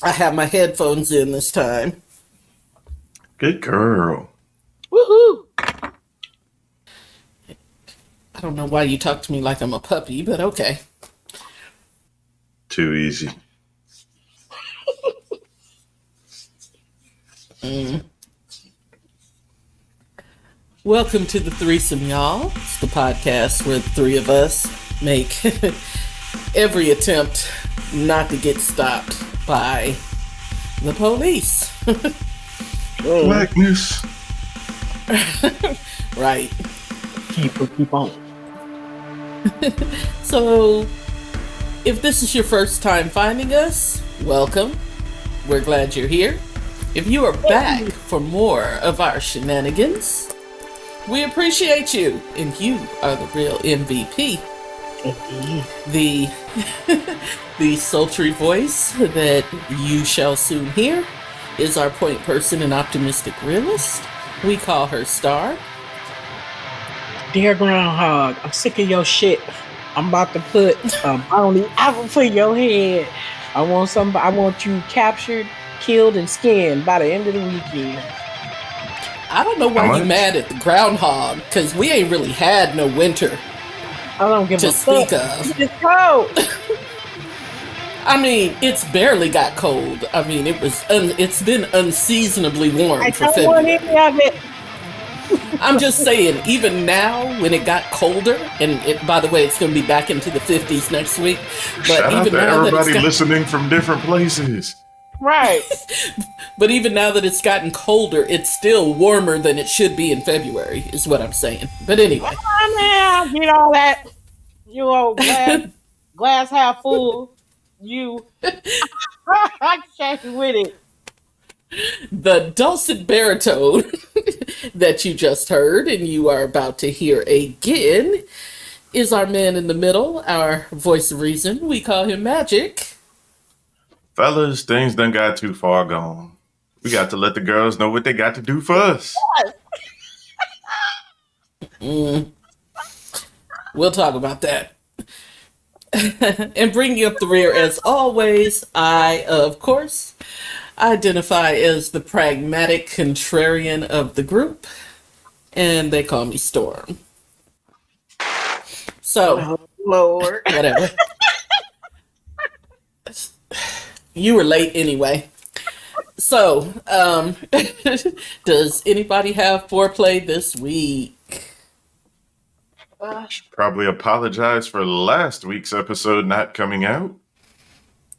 I have my headphones in this time. Good girl. Woohoo! I don't know why you talk to me like I'm a puppy, but okay. Too easy. Welcome to the threesome, y'all. It's the podcast where the three of us make every attempt not to get stopped by the police. Blackness. Right. Keep on. So, if this is your first time finding us, welcome. We're glad you're here. If you are back for more of our shenanigans, we appreciate you, and you are the real MVP. The the sultry voice that you shall soon hear is our point person and optimistic realist. We call her Star. Dear Groundhog, I'm sick of your shit. I'm about to put only apple for your head. I want you captured, killed, and skinned by the end of the weekend. I don't know why you mad at the groundhog, because we ain't really had no winter I don't give to a fuck. speak of. It's cold. I mean, it's barely got cold. I mean, it's been unseasonably warm I for don't want February. any of it. I'm just saying, even now when it got colder, and by the way, it's going to be back into the 50s next week. But Shout out even to now everybody listening from different places. Right. But even now that it's gotten colder, it's still warmer than it should be in February, is what I'm saying. But anyway. I get all that. You old glass half full. You. I can't with it. The dulcet baritone that you just heard and you are about to hear again is our man in the middle, our voice of reason. We call him Magic. Fellas, things done got too far gone. We got to let the girls know what they got to do for us. We'll talk about that. And bring you up the rear as always, I, of course, identify as the pragmatic contrarian of the group, and they call me Storm. So, Oh, Lord. whatever. You were late anyway. So, does anybody have foreplay this week? Should probably apologize for last week's episode not coming out.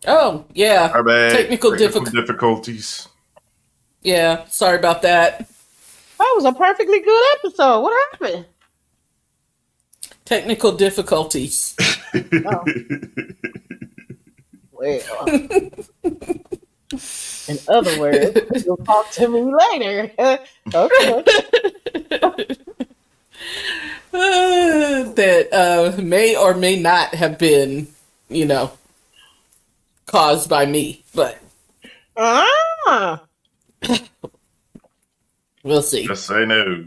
Oh, yeah. Our bad. Technical difficulties. Yeah, sorry about that. That was a perfectly good episode. What happened? Technical difficulties. Oh. Well, in other words, you'll talk to me later. Okay. That may or may not have been, caused by me, but we'll see. Just say no.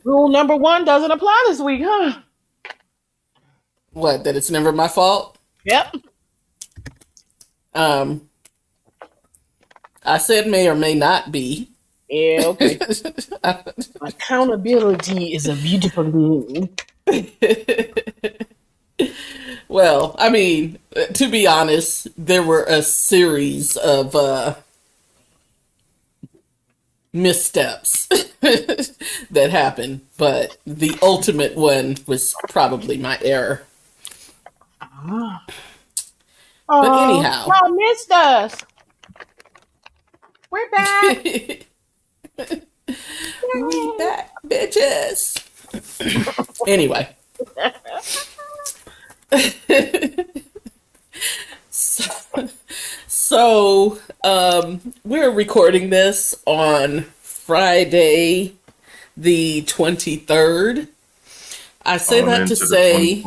Rule number 1 doesn't apply this week, huh? What, that it's never my fault? Yep. I said may or may not be. Yeah, okay. Accountability is a beautiful thing. Well, I mean, to be honest, there were a series of missteps that happened, but the ultimate one was probably my error. But anyhow. Y'all missed us. We're back. We back, bitches. Anyway. So, we're recording this on Friday, the 23rd. I say that to say,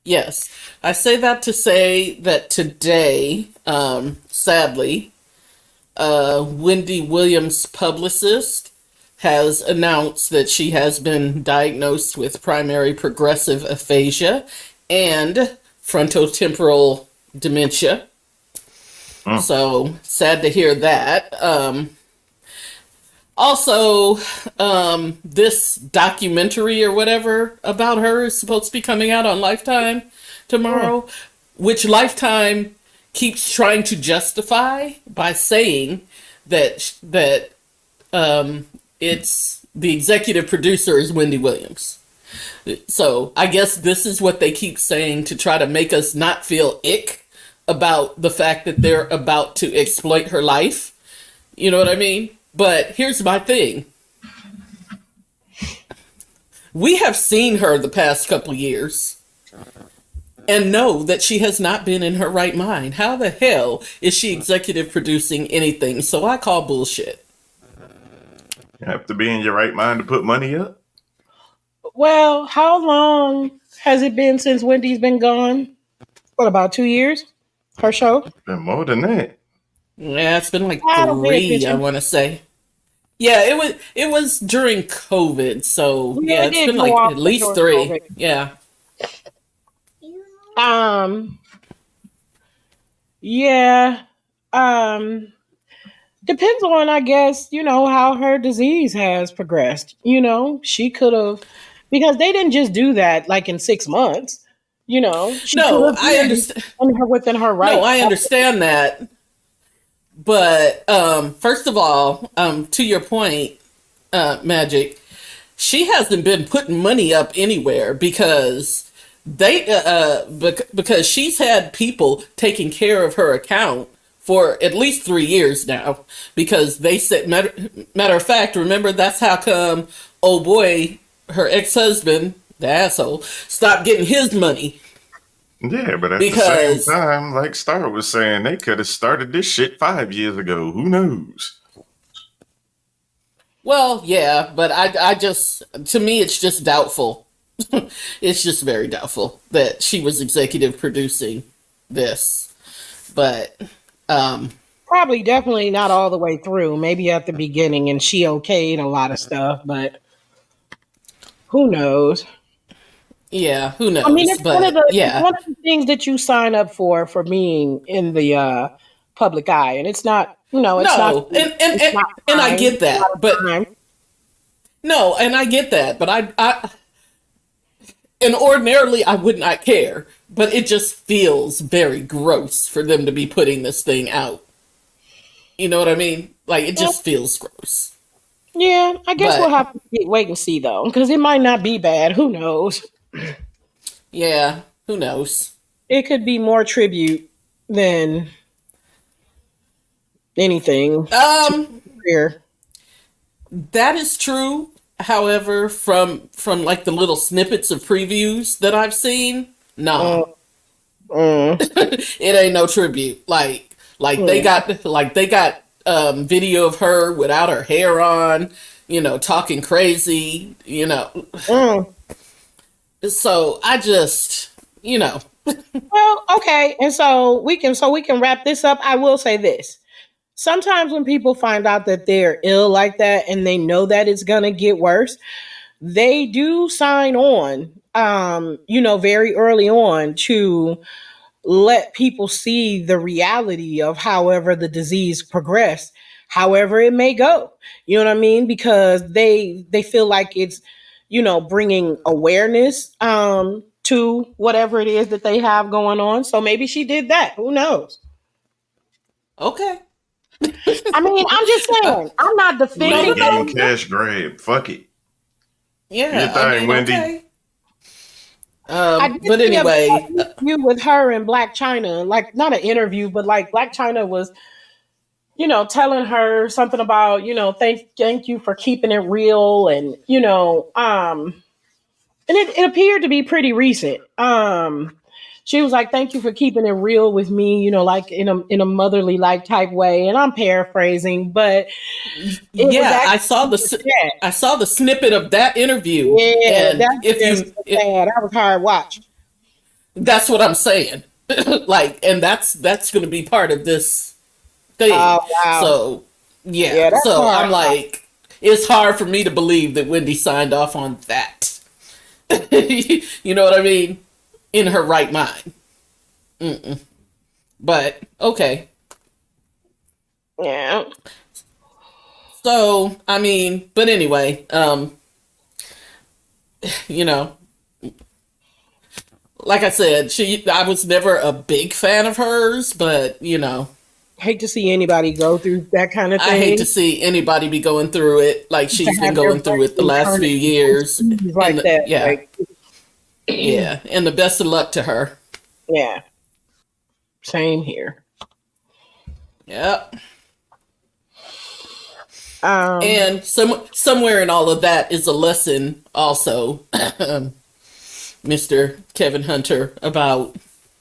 yes, I say that to say that today, sadly, Wendy Williams' publicist has announced that she has been diagnosed with primary progressive aphasia and frontotemporal dementia. Mm. So sad to hear that. Also, this documentary or whatever about her is supposed to be coming out on Lifetime tomorrow, which Lifetime keeps trying to justify by saying that it's the executive producer is Wendy Williams. So I guess this is what they keep saying to try to make us not feel ick about the fact that they're about to exploit her life. You know what I mean? But here's my thing. We have seen her the past couple years and know that she has not been in her right mind. How the hell is she executive producing anything? So I call bullshit. You have to be in your right mind to put money up. Well, how long has it been since Wendy's been gone? What, about 2 years? Her show? Been more than that. Yeah, it's been like I don't pay 3, I attention. want to say. Yeah, it was during COVID, so Yeah, yeah, it it's did been go like off at least during 3. COVID. Yeah. Um, yeah. Um, Depends on, I guess, how her disease has progressed. She could have, because they didn't just do that like in 6 months. She could No, have I been understand. within her No, right. I understand that. But first of all, to your point, Magic, she hasn't been putting money up anywhere because because she's had people taking care of her account for at least 3 years now because they said matter of fact, remember that's how come oh boy, her ex-husband, the asshole, stopped getting his money Yeah, but at the same because time, like Star was saying, they could have started this shit 5 years ago. Who knows? well, yeah, but I just, to me, it's just doubtful. It's just very doubtful that she was executive producing this. But, um, Probably definitely not all the way through. Maybe at the beginning, and she okayed a lot of stuff, but who knows? yeah, who I mean, knows? it's one of But, the it's yeah, one of the things that you sign up for being in the public eye, and it's not. It's not. no, It's not and I fine. get It's not that, a but crime. no, and I get that, but and ordinarily I would not care, but it just feels very gross for them to be putting this thing out. You know what I mean? Like, it Yeah, just feels gross. yeah, I guess we'll But, have to wait and see though, because it might not be bad. Who knows? yeah, who knows? It could be more tribute than anything to Um, her career. that is true. However, from like the little snippets of previews that I've seen, nah, Mm, mm, it ain't no tribute. Like they mm, got video of her without her hair on, talking crazy, mm. So I just, Well, okay, and so we can wrap this up. I will say this. Sometimes when people find out that they're ill like that and they know that it's gonna get worse, they do sign on, very early on to let people see the reality of however the disease progressed, however it may go. You know what I mean? Because they feel like it's, bringing awareness to whatever it is that they have going on. So maybe she did that. Who knows? okay, I mean, I'm just uh, saying. I'm not no, no, defending Late game no, her. cash grab. Fuck it. Do your yeah, I thing, mean, Wendy. okay. I did But see anyway, an interview with her and Black China, like not an interview, but like Black China was, telling her something about, thank you for keeping it real, and and it appeared to be pretty recent. She was like, "Thank you for keeping it real with me," like in a motherly like type way, and I'm paraphrasing, but it was yeah, actually sad. I saw the snippet of that interview, Yeah, and that's just sad. That was hard watch. that's what I'm saying. Like, and that's going to be part of this thing. Oh wow, So, yeah. yeah, that's So hard I'm watch. like, it's hard for me to believe that Wendy signed off on that. You know what I mean? In her right mind. Mm-mm. But okay. Yeah. So, I mean, but anyway, you know, like I said, I was never a big fan of hers, but Hate to see anybody go through that kind of I hate to thing. see anybody be going through it like To she's been have their going through it the brain last turn few into years. twisties And like that. yeah, Like, yeah, and the best of luck to her. yeah, same here. Yep. Um, And somewhere in all of that is a lesson also, Mr. Kevin Hunter, about,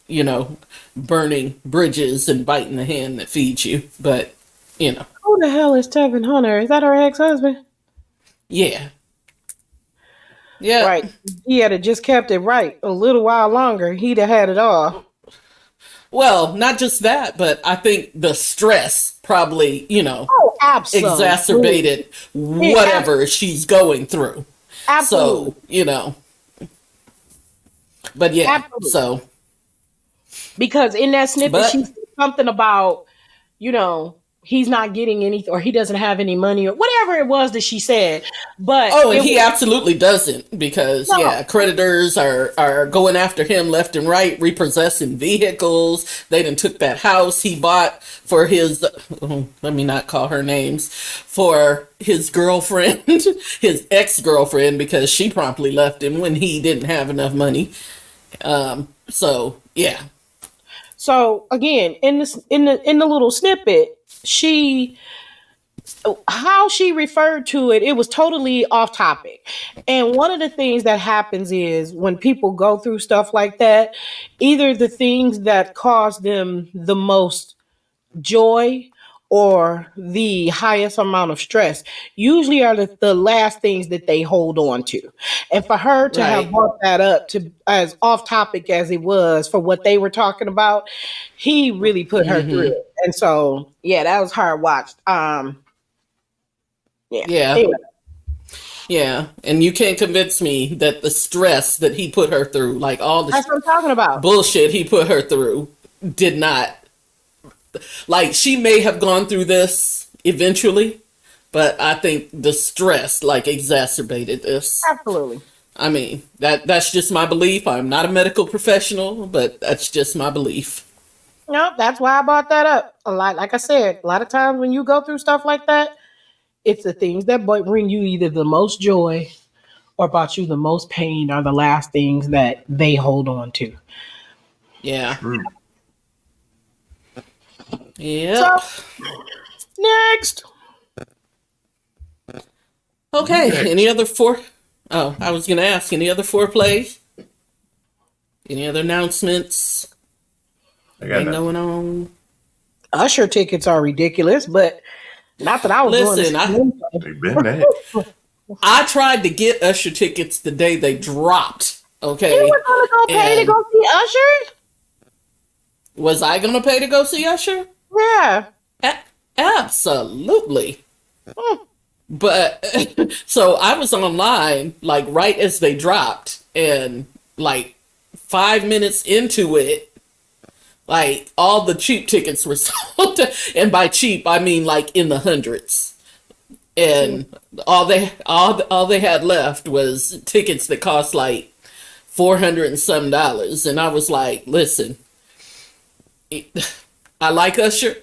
you know, burning bridges and biting the hand that feeds you. But, who the hell is Tevin Hunter? Is that her ex-husband? yeah. Yep. Right. He had just kept it right a little while longer. He'd have had it all. Well, not just that, but I think the stress probably, Oh, absolutely. exacerbated whatever she's going through. Absolutely. So, but yeah, Absolutely. so, Because in that snippet, she but, said something about, he's not getting anything or he doesn't have any money or whatever it was that she said. But oh, and it he was absolutely doesn't because, no. yeah, creditors are going after him left and right, repossessing vehicles. They done took that house he bought for his, let me not call her names, for his girlfriend, his ex-girlfriend, because she promptly left him when he didn't have enough money. So, yeah. So again, in the little snippet, she how she referred to it, it was totally off topic. And one of the things that happens is when people go through stuff like that, either the things that cause them the most joy or the highest amount of stress usually are the last things that they hold on to. And for her to have Right. brought that up to as off topic as it was for what they were talking about, he really put her through Mm-hmm. it. And so yeah, that was hard watched. Yeah. Yeah. Anyway, Yeah. And you can't convince me that the stress that he put her through, like all the that's what I'm talking about. bullshit he put her through, did not. Like, she may have gone through this eventually, but I think the stress, like, exacerbated this. Absolutely. I mean, that's just my belief. I'm not a medical professional, but that's just my belief. No, that's why I brought that up. A lot, like I said, a lot of times when you go through stuff like that, it's the things that bring you either the most joy or brought you the most pain are the last things that they hold on to. Yeah. True. So Yep. next, Okay. Any Next. other four? Oh, I was gonna ask. Any other foreplay? Any other announcements? I got Ain't nothing. going on. Usher tickets are ridiculous, but not that I was going to Listen, see I them. They've been that. I tried to get Usher tickets the day they dropped. You Okay, were going to go pay to and go see Usher? was I gonna pay to go see Usher? Yeah. A- Absolutely. Hmm. But so I was online like right as they dropped, and like 5 minutes into it, like all the cheap tickets were sold, and by cheap I mean like in the hundreds. See, And all they had left was tickets that cost like 400 and some dollars, and I was like, listen, I like Usher.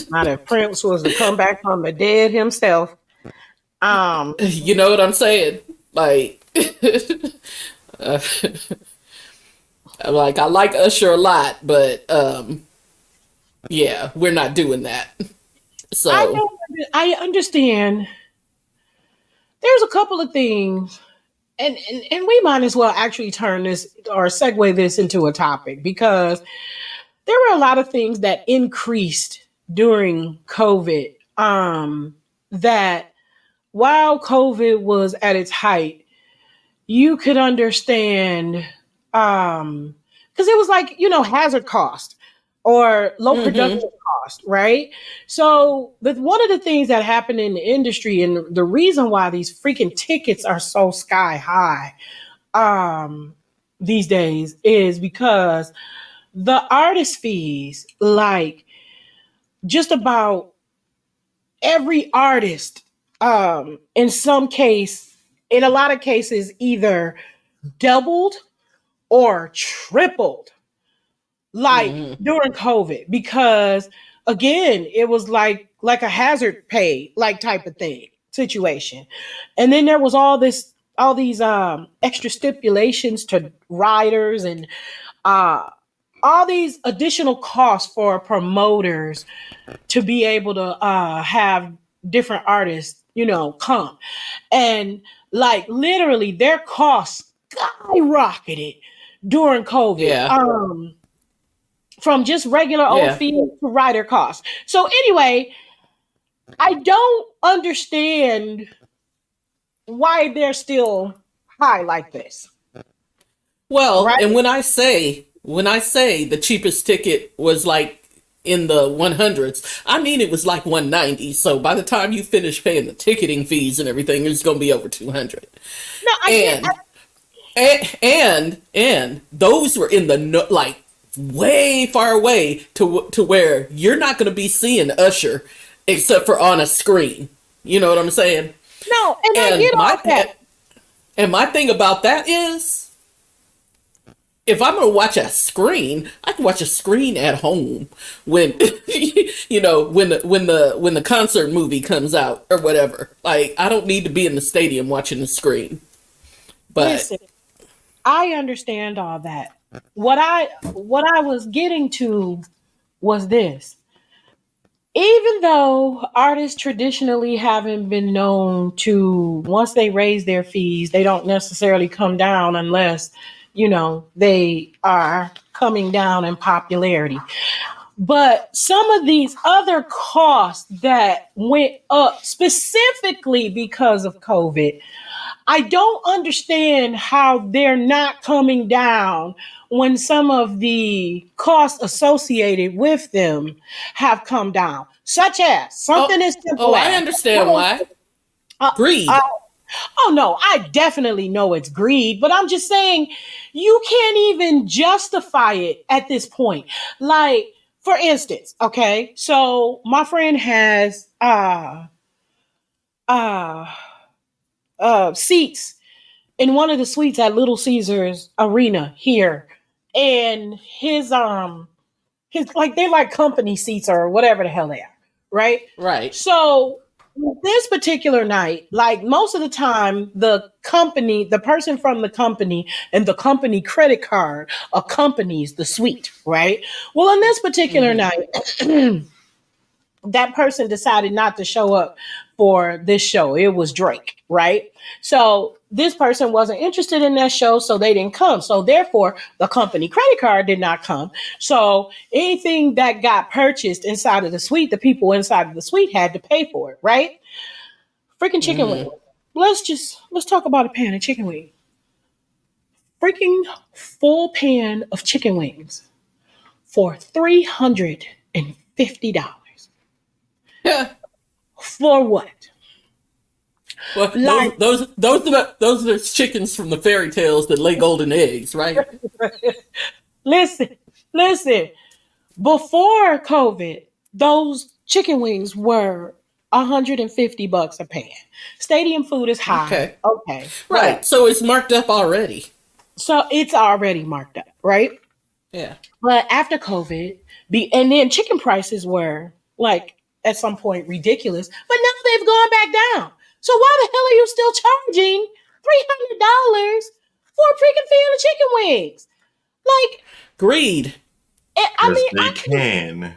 now that Prince was to come back from the dead himself. Um, You know what I'm saying? Like, uh, like I like Usher a lot, but yeah, we're not doing that. I So, don't, I understand. There's a couple of things, and we might as well actually turn this or segue this into a topic because there were a lot of things that increased during COVID. That while COVID was at its height, you could understand because it was like hazard cost or low mm-hmm, production cost, right? So one of the things that happened in the industry and the reason why these freaking tickets are so sky high um these days is because the artist fees, like just about every artist, in some case, in a lot of cases, either doubled or tripled, like Mhm. during COVID, because again, it was like a hazard pay like type of thing situation. And then there was all these extra stipulations to riders and uh all these additional costs for promoters to be able to have different artists, come. And like literally their costs skyrocketed during COVID. Yeah. From just regular old Yeah. fees to rider costs. So anyway, I don't understand why they're still high like this, Well, and right? when I say the cheapest ticket was like in the 100s, I mean it was like 190. So by the time you finish paying the ticketing fees and everything, it's going to be over 200. No, I get. And and those were in the like way far away to where you're not going to be seeing Usher except for on a screen. You know what I'm saying? No, and I And get all that. my thing about that is, if I'm gonna watch a screen, I can watch a screen at home when when the concert movie comes out or whatever. Like I don't need to be in the stadium watching the screen. But Listen, I understand all that. What I was getting to was this. Even though artists traditionally haven't been known to, once they raise their fees, they don't necessarily come down unless, they are coming down in popularity. But some of these other costs that went up specifically because of COVID, I don't understand how they're not coming down when some of the costs associated with them have come down, such as something oh, as oh, simple I as, understand why. uh, uh, Greed. oh no, I definitely know it's greed, but I'm just saying you can't even justify it at this point. Like, for instance, okay, so my friend has uh seats in one of the suites at Little Caesars Arena here. And his like they're like company seats or whatever the hell they are, right? Right. So this particular night, like most of the time, the person from the company and the company credit card accompanies the suite, right? Well, on this particular Hmm. night, that person decided not to show up for this show. It was Drake, right? So this person wasn't interested in that show, so they didn't come. So therefore, the company credit card did not come. So anything that got purchased inside of the suite, the people inside of the suite had to pay for it, right? Freaking chicken wing. Hmm. Let's talk about a pan of chicken wing. Freaking full pan of chicken wings for $350. Yeah. For what? Well, Like, those are the chickens from the fairy tales that lay golden eggs, right? listen, listen. Before COVID, those chicken wings were $150 a pan. Stadium food is high. Okay. Okay, Right. whatever. So it's marked up already. So it's already marked up, right? Yeah. But after COVID, and then chicken prices were like at some point ridiculous, but now they've gone back down. So why the hell are you still charging $300 for a freaking pan of chicken wings? Like, Greed. I Because mean, they can.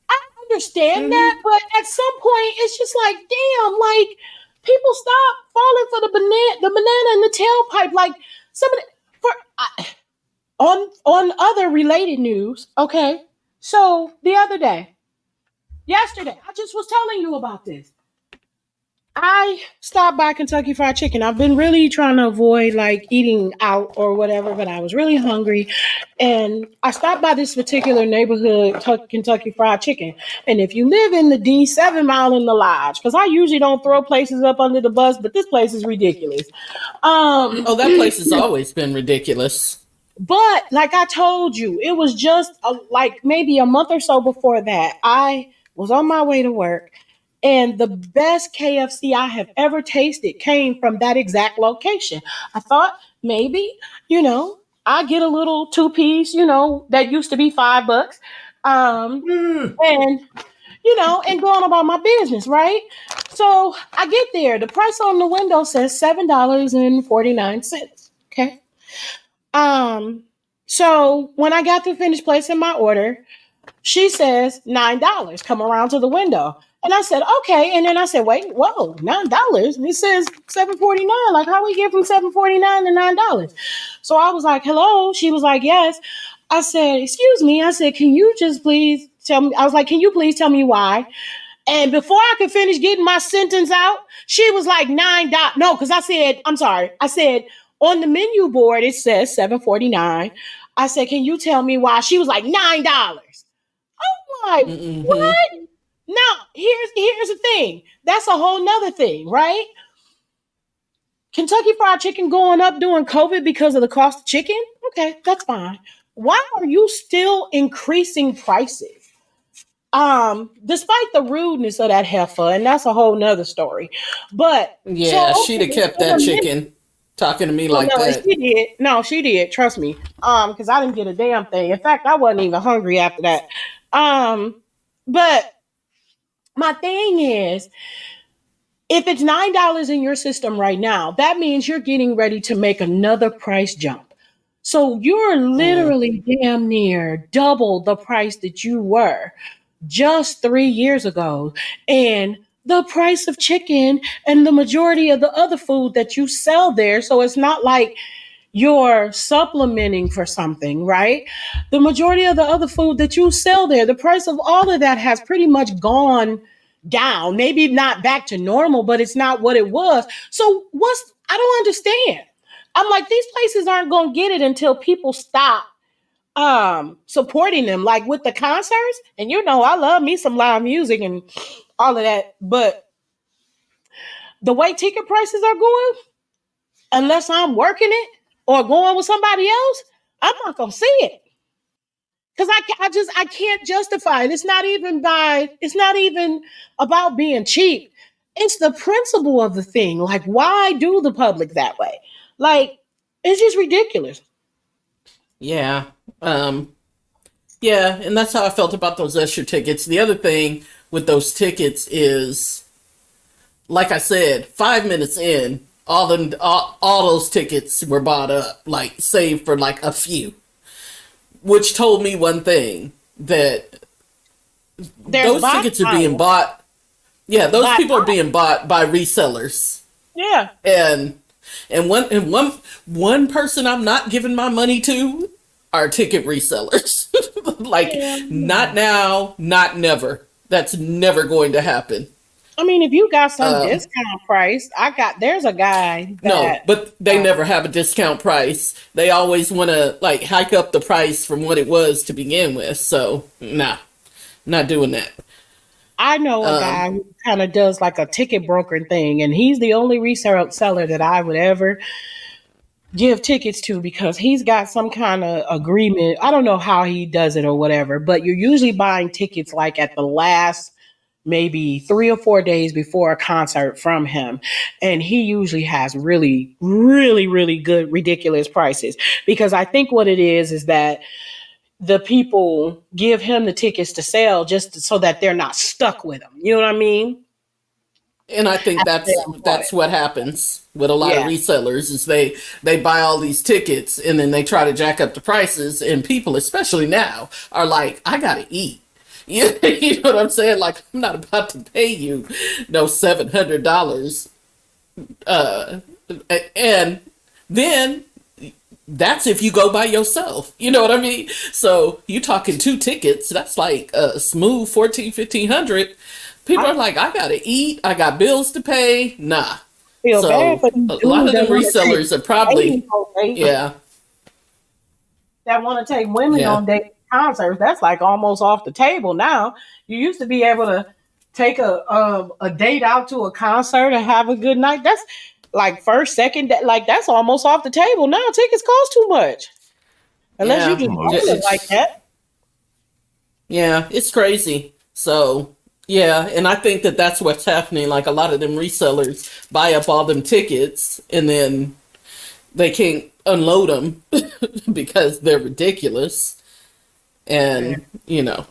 I understand Hmm. that, but at some point, it's just like, damn, like people stop falling for the banana in the tailpipe. Like some of the, for on other related news. Okay, so the other day, yesterday, I just was telling you about this. I stopped by Kentucky Fried Chicken. I've been really trying to avoid like eating out or whatever, but I was really hungry. And I stopped by this particular neighborhood, Kentucky Fried Chicken. And if you live in the D, 7 Mile in the Lodge, because I usually don't throw places up under the bus, but this place is ridiculous. Um, Oh, that place has always been ridiculous. But like I told you, it was just like maybe a month or so before that. I was on my way to work, and the best KFC I have ever tasted came from that exact location. I thought maybe, you know, I get a little two piece, that used to be $5. Yeah. And and going about my business, right? So I get there. The price on the window says $7.49. Okay. Um, so when I got to finish placing my order, she says $9. Come around to the window. And I said, okay. And then I said, wait, whoa, $9. It says $7.49. Like, how we get from $7.49 to $9? So I was like, hello. She was like, yes. I said, excuse me. I said, can you just please tell me? I was like, can you please tell me why? And before I could finish getting my sentence out, she was like $9. No, because I said, I'm sorry. I said on the menu board it says $7.49. I said, can you tell me why? She was like $9. I'm like, Mm-hmm. what? Now here's the thing. That's a whole nother thing, right? Kentucky Fried Chicken going up during COVID because of the cost of chicken. Okay, that's fine. Why are you still increasing prices? Despite the rudeness of that heifer, and that's a whole nother story. But so Yeah, she'd have okay, kept that chicken talking to me well, like no, and that. she did. No, she did. Trust me. Because I didn't get a damn thing. In fact, I wasn't even hungry after that. But my thing is, if it's $9 in your system right now, that means you're getting ready to make another price jump. So you're Mm. literally damn near double the price that you were just 3 years ago. And the price of chicken and the majority of the other food that you sell there. So it's not like you're supplementing for something, right? The majority of the other food that you sell there, the price of all of that has pretty much gone down. Maybe not back to normal, but it's not what it was. So I don't understand. I'm like, these places aren't going to get it until people stop supporting them, like with the concerts. And I love me some live music and all of that, but the way ticket prices are going, unless I'm working it or going with somebody else, I'm not gonna see it because I can't justify it. It's not even about being cheap. It's the principle of the thing. Like, why do the public that way? Like, it's just ridiculous. Yeah. Um, yeah, and that's how I felt about those Usher tickets. The other thing with those tickets is, like I said, 5 minutes in, all those tickets were bought up, like save for like a few, which told me one thing, that There's those bot tickets are being bias. bought. Yeah, those Bot people are bias. being bought by resellers, Yeah. and one person I'm not giving my money to are ticket resellers. Like, Yeah. not now, not never. That's never going to happen. I mean, if you got some Um, discount price, there's a guy no, that, but they never have a discount price. They always want to like hike up the price from what it was to begin with. So, nah, not doing that. I know a Um, guy who kind of does like a ticket broker thing, and he's the only reseller that I would ever give tickets to because he's got some kind of agreement. I don't know how he does it or whatever, but you're usually buying tickets like at the last maybe 3 or 4 days before a concert from him. And he usually has really, really, really good, ridiculous prices because I think what it is that the people give him the tickets to sell just so that they're not stuck with them. You know what I mean? and I think After they that's done bought it. that's what happens with a lot of Yeah. resellers, is they buy all these tickets and then they try to jack up the prices, and people, especially now, are like, I gotta eat. You know what I'm saying? Like, I'm not about to pay you no $700. Uh, and then that's if you go by yourself. You know what I mean? So you talking two tickets, that's like a smooth 14, 1500. People I are like, I gotta eat, I got bills to pay. Nah. feel bad So for these a lot dudes of them that want to take resellers are probably, dating on dates, yeah, that want to take women yeah. on dating concerts. That's like almost off the table now. You used to be able to take a date out to a concert and have a good night. That's like first, second, like that's almost off the table now. Tickets cost too much. Unless you Yeah, just own it like Most. that. yeah, it's crazy. So yeah, and I think that that's what's happening. Like a lot of them resellers buy up all them tickets, and then they can't unload them because they're ridiculous. And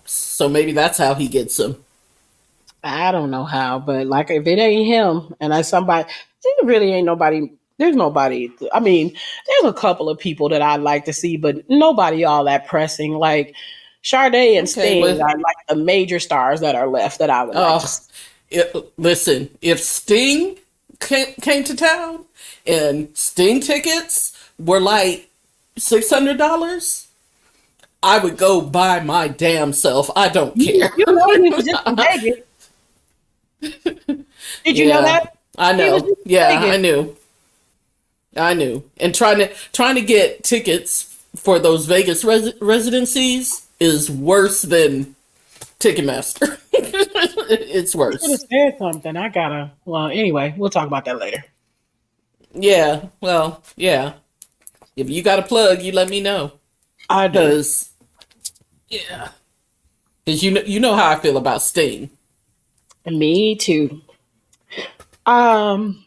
so maybe that's how he gets them. I don't know how, but like if it ain't him and I somebody, there really ain't nobody. There's nobody. I mean, there's a couple of people that I'd like to see, but nobody all that pressing. Like Sade and Okay, Sting well, are like the major stars that are left that I would like to uh, see. listen, if Sting came to town and Sting tickets were like $600, I would go by my damn self. I don't care. You know he was just in Vegas. Did you know Yeah, that? I He was know. just in Yeah, I Vegas. knew. I knew. And trying to get tickets for those Vegas residencies is worse than Ticketmaster. It's You should have worse. said something. I gotta. Well, anyway, we'll talk about that later. Yeah. Well, yeah. If you got a plug, you let me know. I do. Cause yeah. Cause you know how I feel about Sting. Me too. Um.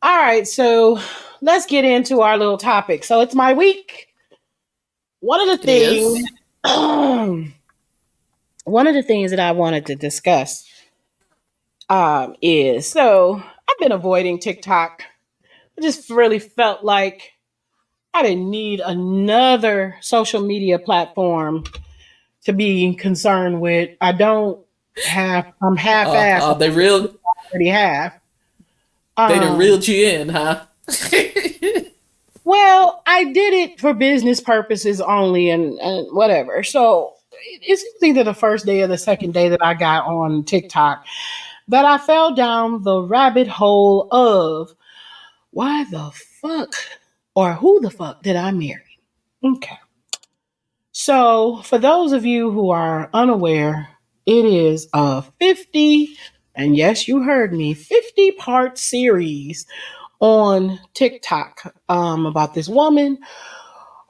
All right, so let's get into our little topic. So it's my week. One of the It things, is. one of the things that I wanted to discuss is so I've been avoiding TikTok. I just really felt like I didn't need another social media platform to be concerned with. I don't have. I'm half-assed. I They real already have. they done Um, reeled you in, huh? Well, I did it for business purposes only and whatever. So it's either the first day or the second day that I got on TikTok that I fell down the rabbit hole of why the fuck or who the fuck did I marry? Okay. So for those of you who are unaware, it is a 50, and yes, you heard me, 50-part series on TikTok about this woman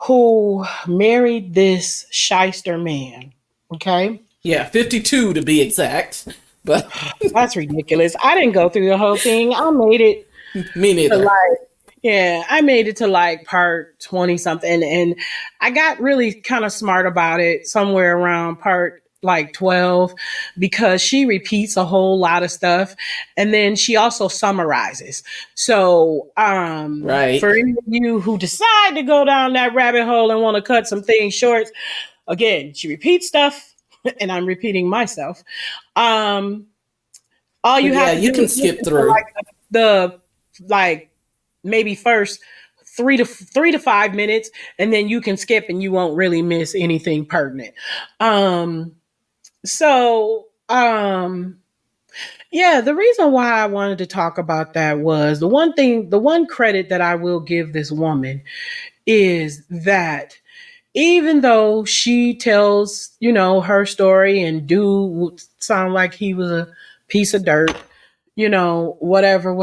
who married this shyster man. Okay. Yeah, 52 to be exact. But That's ridiculous. I didn't go through the whole thing. I made it me to neither. like, yeah, I made it to like part 20 something. And I got really kind of smart about it somewhere around part like 12 because she repeats a whole lot of stuff and then she also summarizes. So Right. for any of you who decide to go down that rabbit hole and want to cut some things short, again, she repeats stuff and I'm repeating myself. Um, all you But have yeah, to you do can is skip listen to through. like the like maybe first 3 to 5 minutes, and then you can skip and you won't really miss anything pertinent. Um, so yeah, the reason why I wanted to talk about that was the one credit that I will give this woman is that even though she tells, her story and dude would sound like he was a piece of dirt, whatever.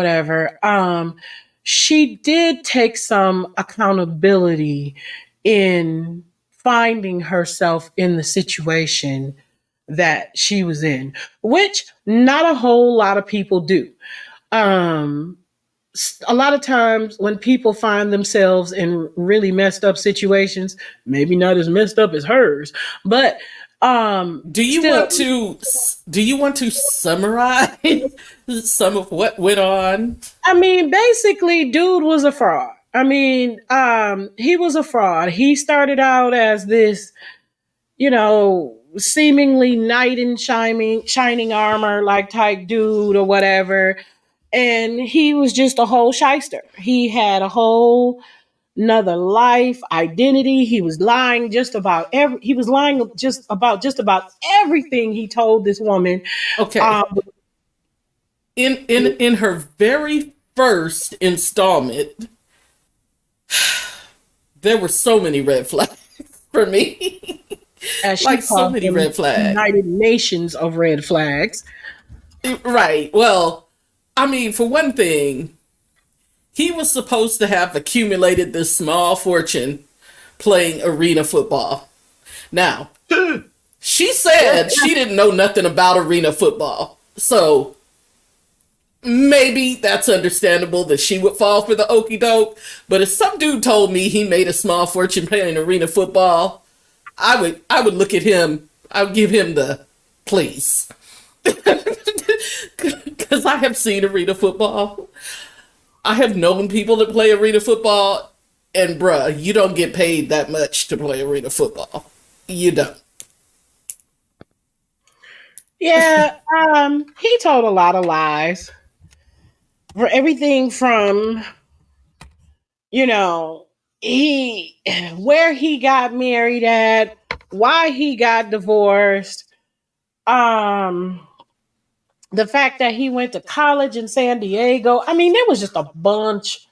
She did take some accountability in finding herself in the situation that she was in, which not a whole lot of people do. Um, a lot of times when people find themselves in really messed up situations, maybe not as messed up as hers, but Do you still, want to summarize some of what went on? I mean, basically, dude was a fraud. I mean, he was a fraud. He started out as this, seemingly knight in shining armor like type dude or whatever. And he was just a whole shyster. He had a whole another life identity. He was lying just about everything he told this woman. Okay. Um, In her very first installment, there were so many red flags for me. as she Like so called many them, red flags. United Nations of red flags. Right. Well, I mean, for one thing, he was supposed to have accumulated this small fortune playing arena football. Now, she said she didn't know nothing about arena football. So maybe that's understandable that she would fall for the okie doke. But if some dude told me he made a small fortune playing arena football, I would look at him. I would give him the please. Because I have seen arena football. I have known people that play arena football, and bruh, you don't get paid that much to play arena football. You don't. Yeah, he told a lot of lies. For everything from, you know, he where he got married at, why he got divorced, um, the fact that he went to college in San Diego. I mean, there was just a bunch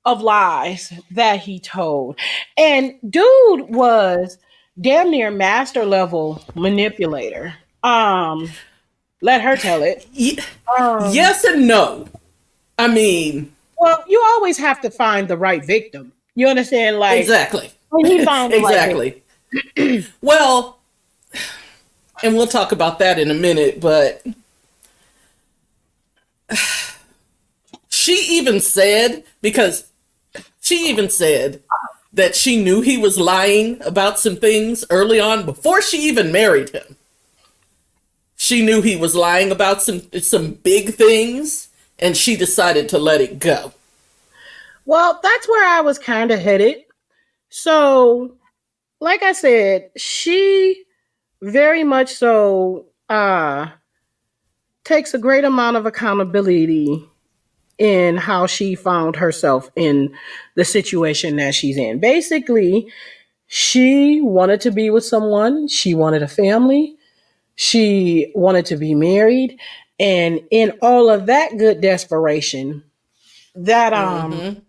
of lies that he told. And dude was damn near master level manipulator. Let her tell it. Um, Yes and no. I mean, well, you always have to find the right victim. You understand? Like exactly. when he found the right victim. Exactly. Well, and we'll talk about that in a minute, but she even said, because she even said that she knew he was lying about some things early on before she even married him. She knew he was lying about some big things, and she decided to let it go. Well, that's where I was kind of headed. So, like I said, she very much so takes a great amount of accountability in how she found herself in the situation that she's in. Basically, she wanted to be with someone, she wanted a family, she wanted to be married, and in all of that good desperation, that Mm-hmm.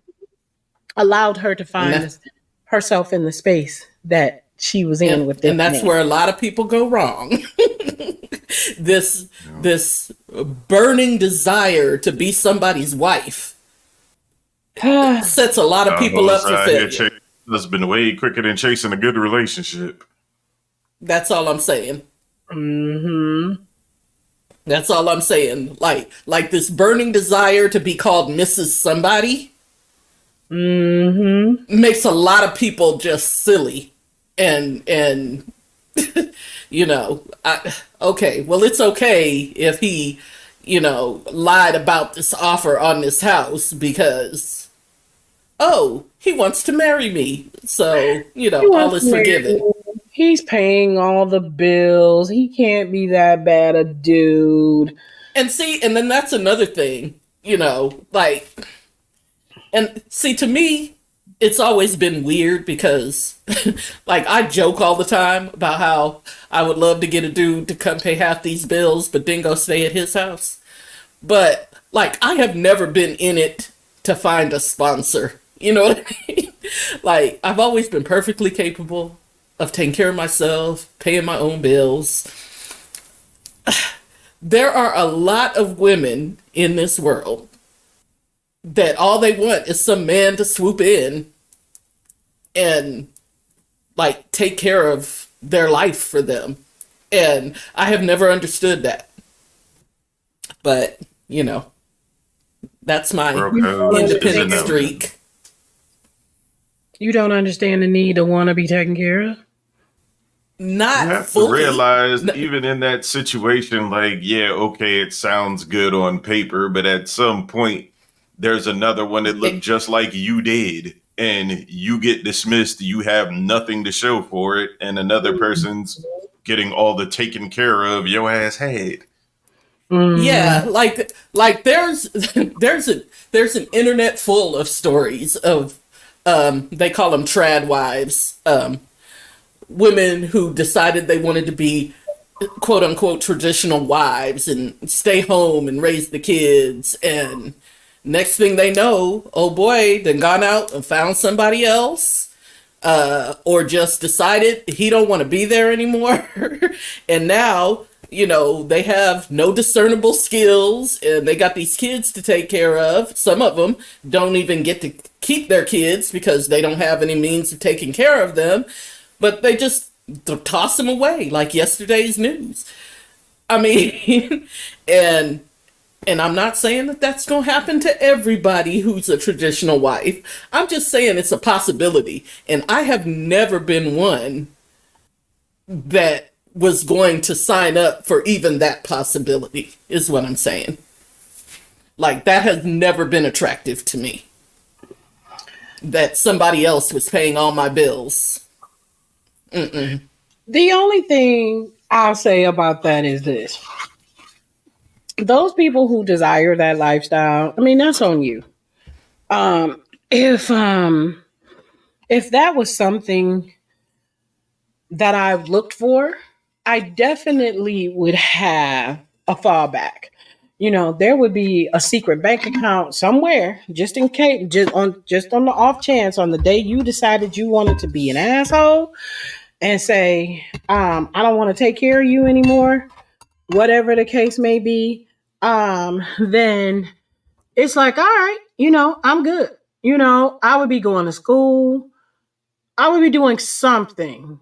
allowed her to And find that, herself in the space that she was in with this and that's man. where a lot of people go wrong. This burning desire to be somebody's wife sets a lot of people up for failure. That's been way quicker than chasing a good relationship. That's all I'm saying. hmm That's all I'm saying. Like this burning desire to be called Mrs. Somebody hmm makes a lot of people just silly. And okay, well, it's okay if he, lied about this offer on this house because, oh, he wants to marry me. So, He all wants to is marry forgiven. me. He's paying all the bills. He can't be that bad a dude. And see, and then that's another thing, like, and see, to me, it's always been weird because, like, I joke all the time about how I would love to get a dude to come pay half these bills, but then go stay at his house. But, like, I have never been in it to find a sponsor. You know what I mean? Like, I've always been perfectly capable of taking care of myself, paying my own bills. There are a lot of women in this world that all they want is some man to swoop in and like take care of their life for them. And I have never understood that. But, that's my Bro code is a independent no. streak. You don't understand the need to want to be taken care of? You Not have to fully. realize, even in that situation, like, yeah, okay, it sounds good on paper, but at some point, there's another one that looked just like you did, and you get dismissed. You have nothing to show for it, and another person's getting all the taken care of your ass had. Yeah, Mm-hmm. like there's an internet full of stories of they call them trad wives, women who decided they wanted to be quote unquote traditional wives and stay home and raise the kids, and next thing they know, oh boy, then gone out and found somebody else, or just decided he don't want to be there anymore. And now they have no discernible skills and they got these kids to take care of. Some of them don't even get to keep their kids because they don't have any means of taking care of them, but they just toss them away like yesterday's news. I mean, and I'm not saying that that's going to happen to everybody who's a traditional wife. I'm just saying it's a possibility. And I have never been one that was going to sign up for even that possibility, is what I'm saying. Like, that has never been attractive to me. That somebody else was paying all my bills. Mm-mm. The only thing I'll say about that is this. Those people who desire that lifestyle, I mean, that's on you. Um, if that was something that I've looked for, I definitely would have a fallback. There would be a secret bank account somewhere, just in case, just on the off chance, on the day you decided you wanted to be an asshole and say, I don't want to take care of you anymore, whatever the case may be. Then it's like, all right, I'm good. I would be going to school. I would be doing something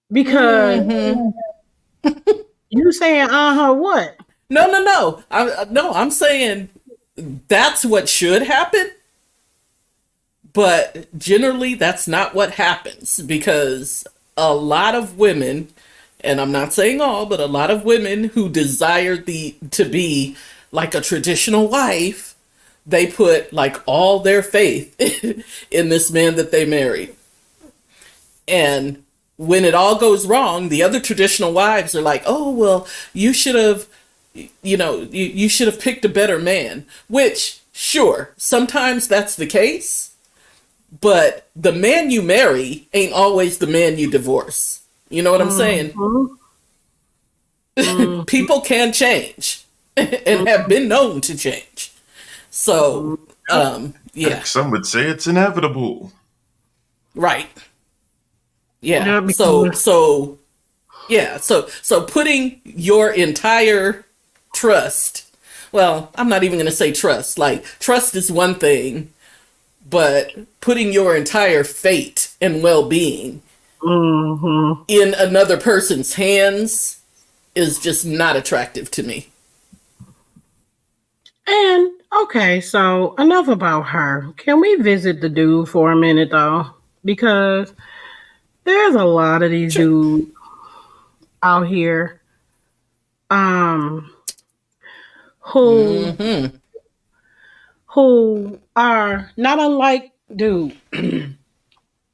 because Mm-hmm. you saying, what? No. I'm saying that's what should happen. But generally, that's not what happens because a lot of women, and I'm not saying all, but a lot of women who desire to be like a traditional wife, they put like all their faith in this man that they married. And when it all goes wrong, the other traditional wives are like, "Oh, well, you should have, you should have picked a better man." Which, sure, sometimes that's the case. But the man you marry ain't always the man you divorce. You know what I'm saying? People can change and have been known to change. So, yeah. Some would say it's inevitable. Right. Yeah. Yeah, So putting your entire trust, well, I'm not even going to say trust. Like, trust is one thing, but putting your entire fate and well-being in another person's hands is just not attractive to me. And okay, so enough about her. Can we visit the dude for a minute though? Because there's a lot of these dudes out here who who are not unlike dude.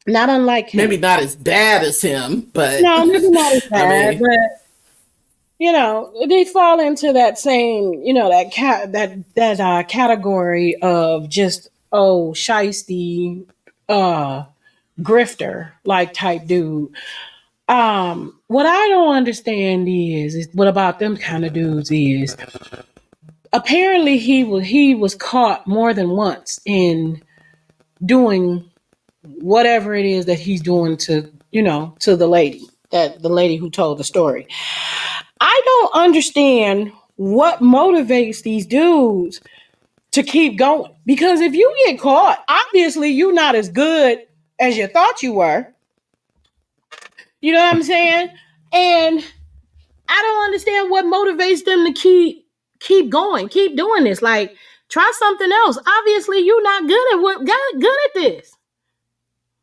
Not unlike him. Maybe not as bad as him, but no, maybe not as bad, but they fall into that same, that category of just shiesty, grifter like type dude. What I don't understand is what about them kind of dudes is apparently he was caught more than once in doing whatever it is that he's doing to the lady who told the story. I don't understand what motivates these dudes to keep going, because if you get caught, obviously you're not as good as you thought you were. You know what I'm saying? And I don't understand what motivates them to keep going, keep doing this. Like, try something else. Obviously, you're not good at this.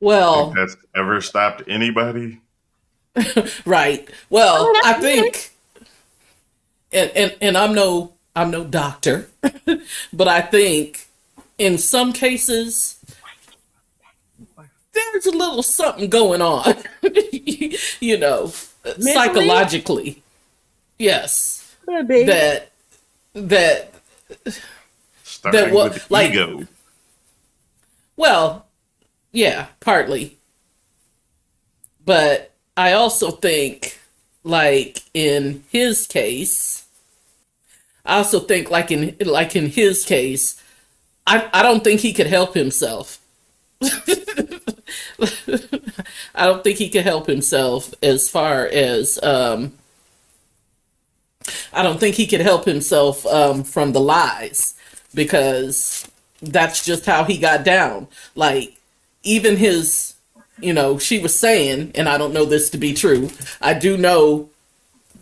Well, that's ever stopped anybody. Right. Well, I think, and I'm no doctor, but I think in some cases there's a little something going on, mentally? Psychologically. Yes. Could be. That Starting what, with like, ego. Well, yeah, partly. But I also think, like in his case, I don't think he could help himself. I don't think he could help himself as far as I don't think he could help himself from the lies because that's just how he got down. Like, even his, she was saying, and I don't know this to be true, I do know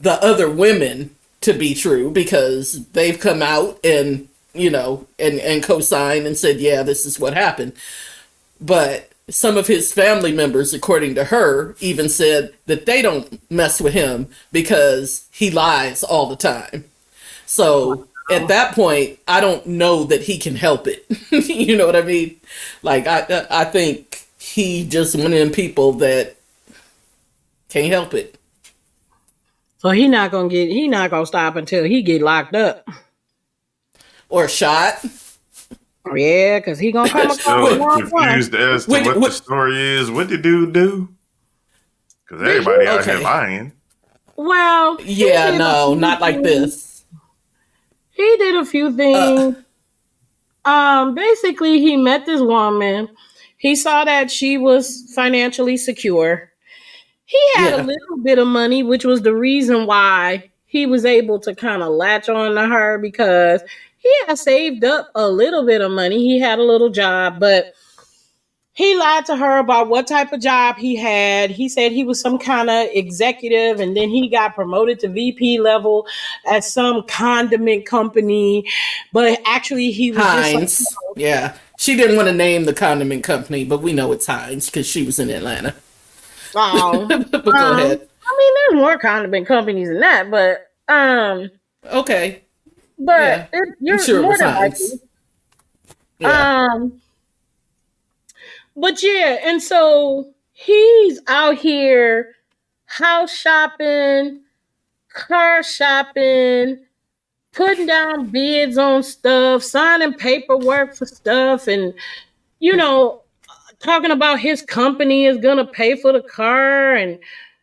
the other women to be true because they've come out and, and co-signed and said, yeah, this is what happened. But some of his family members, according to her, even said that they don't mess with him because he lies all the time. So at that point, I don't know that he can help it. You know what I mean? Like, I think he just one of them people that can't help it. So he not gonna stop until he get locked up. Or shot. Yeah, because he gonna come across the wrong one. Confused as to what the story is. What did dude do? Because everybody out here lying. Well, yeah, no, not like this. He did a few things. Basically, he met this woman. He saw that she was financially secure. He had a little bit of money, which was the reason why he was able to kind of latch on to her because he had saved up a little bit of money. He had a little job, but he lied to her about what type of job he had. He said he was some kind of executive, and then he got promoted to VP level at some condiment company. But actually, he was Heinz. Yeah. She didn't want to name the condiment company, but we know it's Heinz because she was in Atlanta. Oh, but go ahead. I mean, there's more condiment companies than that, but okay. But yeah. you're sure more it was than Heinz. likely. Yeah. But yeah, and so he's out here house shopping, car shopping, putting down bids on stuff, signing paperwork for stuff, and talking about his company is gonna pay for the car and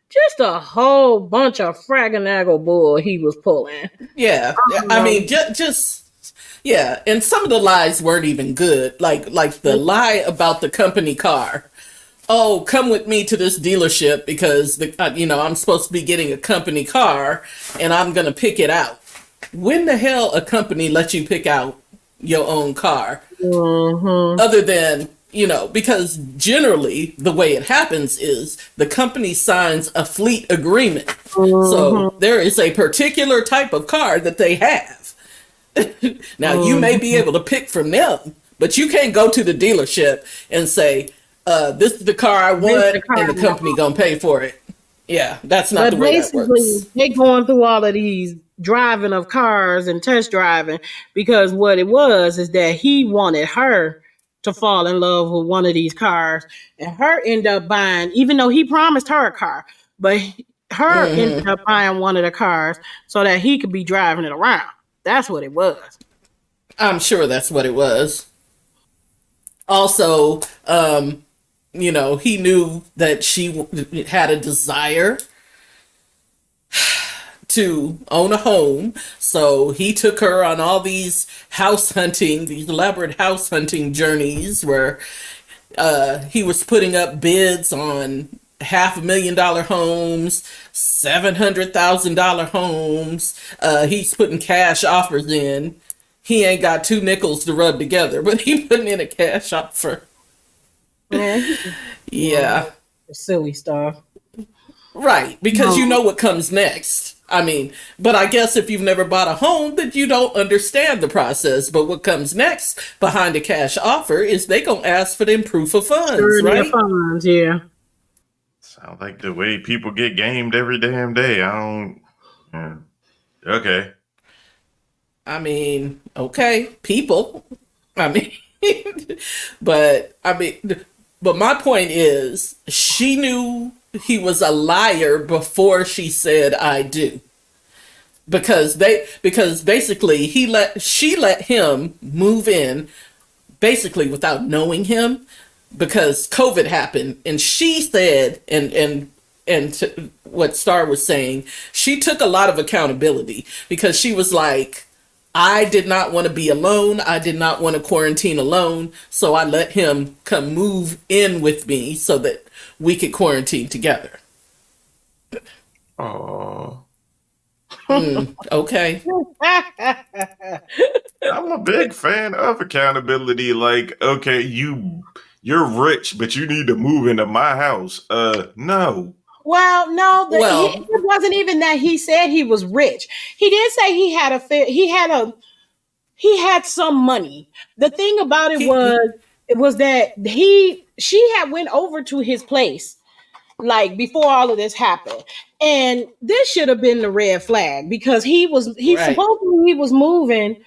just a whole bunch of fraganagle bull he was pulling. Yeah. I mean, just yeah, and some of the lies weren't even good. Like the lie about the company car. Oh, come with me to this dealership because I'm supposed to be getting a company car and I'm gonna pick it out. When the hell a company lets you pick out your own car? Mm-hmm. Other than because generally the way it happens is the company signs a fleet agreement. Mm-hmm. So there is a particular type of car that they have. Now, you may be able to pick from them, but you can't go to the dealership and say, this is the car I want, and the company gonna pay for it. Yeah, that's not the way that works. They going through all of these driving of cars and test driving because what it was is that he wanted her to fall in love with one of these cars, and her end up buying, even though he promised her a car, but her ended up buying one of the cars so that he could be driving it around. That's what it was. I'm sure that's what it was. Also, he knew that she had a desire to own a home. So he took her on all these these elaborate house hunting journeys where he was putting up bids on $500,000 homes, $700,000 homes. He's putting cash offers in. He ain't got two nickels to rub together, but he putting in a cash offer. Yeah. Silly stuff. Right, because you know what comes next. I mean, but I guess if you've never bought a home, then you don't understand the process. But what comes next behind a cash offer is they gonna ask for them proof of funds, right? Funds, yeah. Sounds like the way people get gamed every damn day. I don't. Yeah. Okay. I mean, okay, people. I mean, but my point is, she knew he was a liar before she said I do. Because basically she let him move in basically without knowing him because COVID happened, and she said what Star was saying, she took a lot of accountability because she was like, I did not want to be alone. I did not want to quarantine alone. So I let him come move in with me so that we could quarantine together. Oh. Okay. I'm a big fan of accountability. Like, okay, you're rich, but you need to move into my house. No. Well, no, Well, it wasn't even that he said he was rich. He did say he had some money. The thing about it was that she had went over to his place like before all of this happened. And this should have been the red flag because he right. supposedly he was moving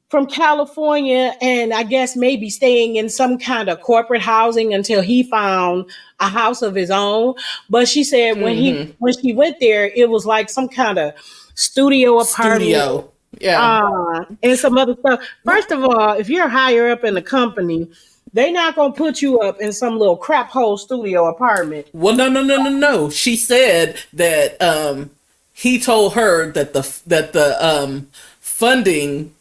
from California and I guess maybe staying in some kind of corporate housing until he found a house of his own. But she said Mm-hmm. when she went there, it was like some kind of studio apartment Studio. Yeah. and some other stuff. Well, First of all, if you're higher up in the company, they're not gonna put you up in some little crap hole studio apartment. well, no, no, no, no, no. She said that he told her that the funding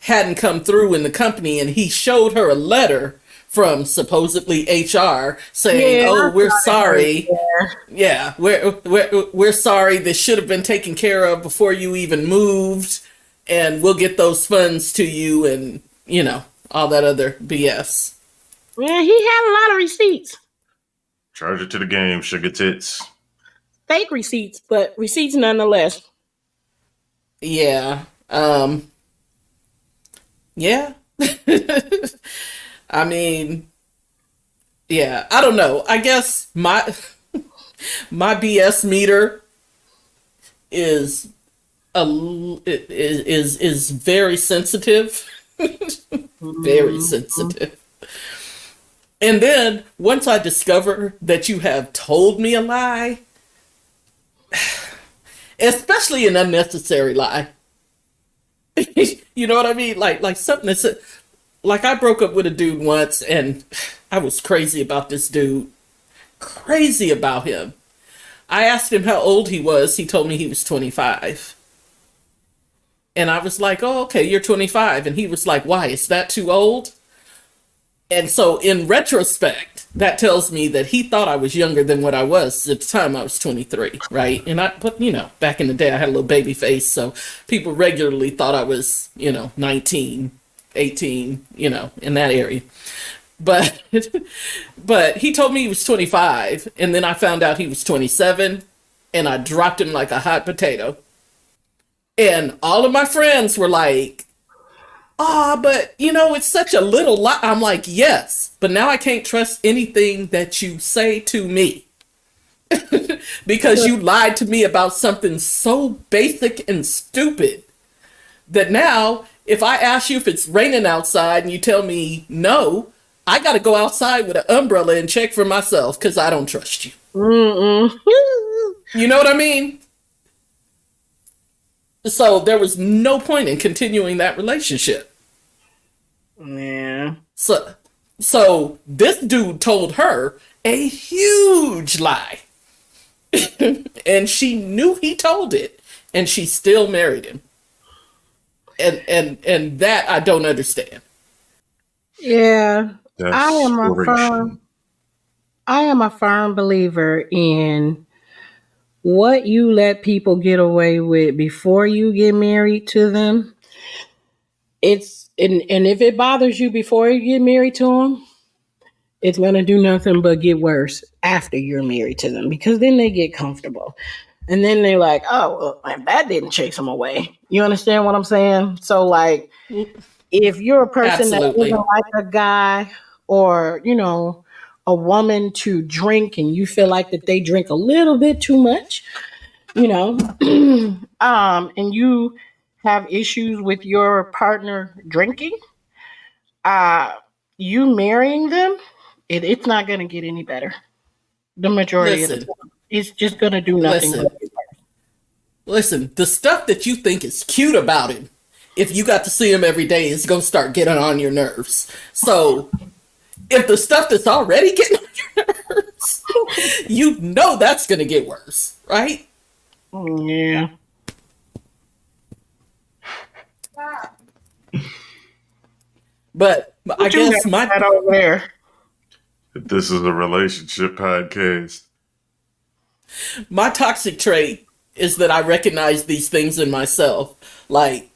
hadn't come through in the company, and he showed her a letter from supposedly HR saying, Yeah, "Oh, I we're saw that right sorry. there. Yeah, we're sorry. This should have been taken care of before you even moved, and we'll get those funds to you, and all that other BS." Yeah, he had a lot of receipts. Charge it to the game, sugar tits. Fake receipts, but receipts nonetheless. Yeah. Yeah. I mean, yeah. I don't know. I guess my BS meter is is very sensitive, very Mhm. sensitive. And then once I discover that you have told me a lie, especially an unnecessary lie, you know what I mean? Like something that's like I broke up with a dude once, and I was crazy about this dude, crazy about him. I asked him how old he was. He told me he was 25. And I was like, "Oh, okay, you're 25." And he was like, "Why? Is that too old?" And so, in retrospect, that tells me that he thought I was younger than what I was at the time. I was 23, right? But back in the day, I had a little baby face, so people regularly thought I was, 19, 18, in that area. But, but he told me he was 25, and then I found out he was 27, and I dropped him like a hot potato. And all of my friends were like, "Ah, but it's such a little lie." I'm like, "Yes, but now I can't trust anything that you say to me because you lied to me about something so basic and stupid that now if I ask you if it's raining outside and you tell me no, I got to go outside with an umbrella and check for myself because I don't trust you." Mm-mm. You know what I mean? So there was no point in continuing that relationship. Yeah. So, so this dude told her a huge lie, and she knew he told it, and she still married him. And that I don't understand. Yeah. I am a firm Desperation. I am a firm believer in what you let people get away with before you get married to them. And if it bothers you before you get married to them, it's gonna do nothing but get worse after you're married to them because then they get comfortable. And then they're like, oh, well, that didn't chase them away. You understand what I'm saying? So, like, if you're a person that doesn't Absolutely. like a guy or, a woman to drink and you feel like that they drink a little bit too much, you know, and you have issues with your partner drinking, uh, you marrying them, it's not going to get any better the majority of the Listen, time. It's just going to do nothing but listen, listen. The stuff that you think is cute about him, if you got to see him every day, is gonna start getting on your nerves. So if the stuff that's already getting on your nerves, that's gonna get worse, right? yeah. But I What you guess got that over there? This is a relationship podcast. my toxic trait. is that I recognize these things in myself. Like,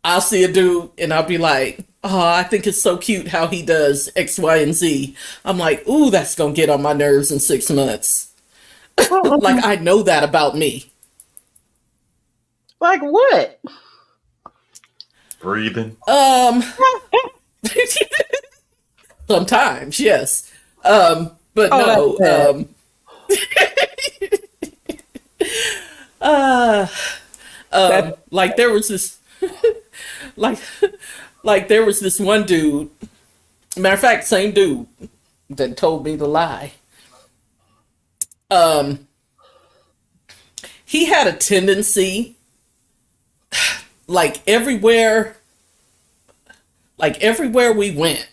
I'll see a dude and I'll be like, oh, I think it's so cute how he does X, Y, and Z. I'm like, ooh, that's gonna get on my nerves in 6 months. Like, I know that about me. Like what? Breathing. Sometimes, yes. But Oh, no, that's uh, that. like there was this, like, like there was this one dude. Matter of fact, same dude that told me to lie. Um, he had a tendency, like everywhere, like everywhere we went,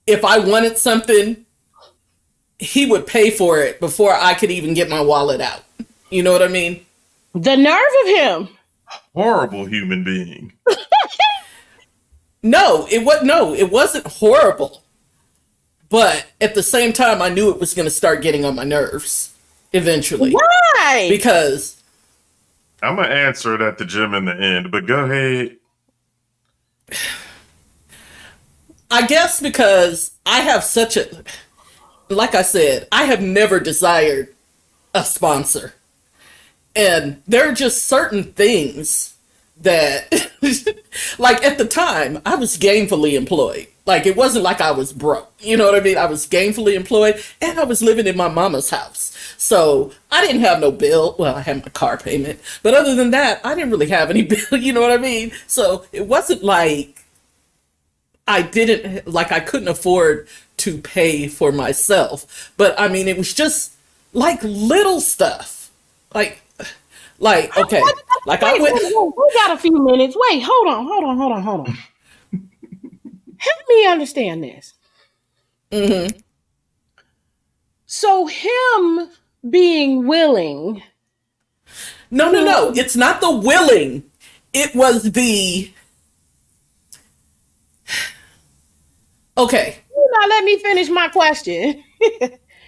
if I wanted something, he would pay for it before I could even get my wallet out. You know what I mean? The nerve of him. Horrible human being. No, it was no, it wasn't horrible. But at the same time, I knew it was going to start getting on my nerves eventually. Why? Because I'm gonna answer it at the gym in the end, but go ahead. I guess because I have such a, like I said, I have never desired a sponsor. And there are just certain things that, like at the time, I was gainfully employed. Like it wasn't like I was broke. You know what I mean? I was gainfully employed and I was living in my mama's house. So I didn't have no bill. Well, I had my car payment. But other than that, I didn't really have any bill. You know what I mean? So it wasn't like I didn't, like I couldn't afford to pay for myself. But I mean, it was just like little stuff. Like, okay. Like I Wait, went. we got a few minutes. Wait, hold on. Help me understand this. Mm-hmm. So him being willing. No. It's not the willing. It was the. Okay. You not let me finish my question.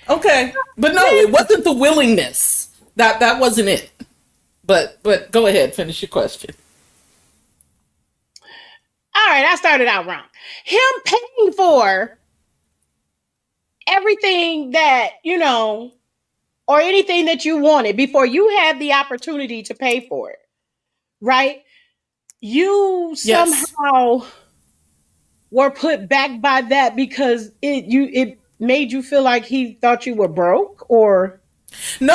Okay. But no, it wasn't the willingness. That wasn't it. But go ahead, finish your question. All right, I started out wrong. Him paying for everything that, or anything that you wanted before you had the opportunity to pay for it, right? You Yes. somehow were put back by that because it made you feel like he thought you were broke, or No.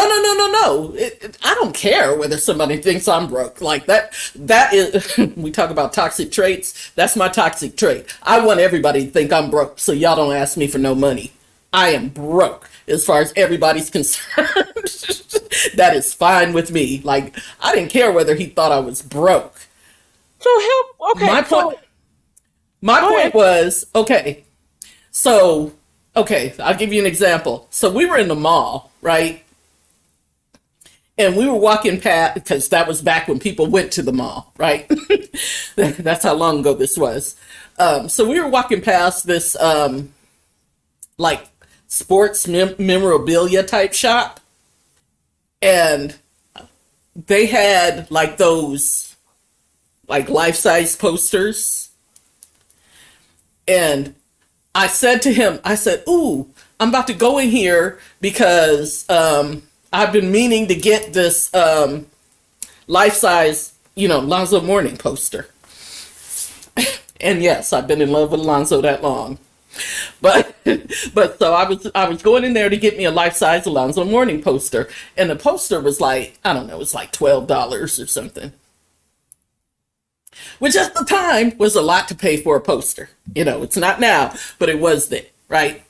I don't care whether somebody thinks I'm broke. Like that is, we talk about toxic traits. That's my toxic trait. I want everybody to think I'm broke, so y'all don't ask me for no money. I am broke as far as everybody's concerned. That is fine with me. Like, I didn't care whether he thought I was broke. so help. Okay, My point, my go ahead. point was, okay, so, okay, I'll give you an example. So we were in the mall, right? And we were walking past, because that was back when people went to the mall, right? That's how long ago this was. So we were walking past this, like, sports memorabilia type shop. And they had, like, those, like, life-size posters. And I said to him, I said, ooh, I'm about to go in here because I've been meaning to get this life-size, Lonzo Mourning poster. And yes, I've been in love with Lonzo that long. But so I was going in there to get me a life-size Alonzo Mourning poster. And the poster was like, I don't know, it was like $12 or something. Which at the time was a lot to pay for a poster. It's not now, but it was then, right?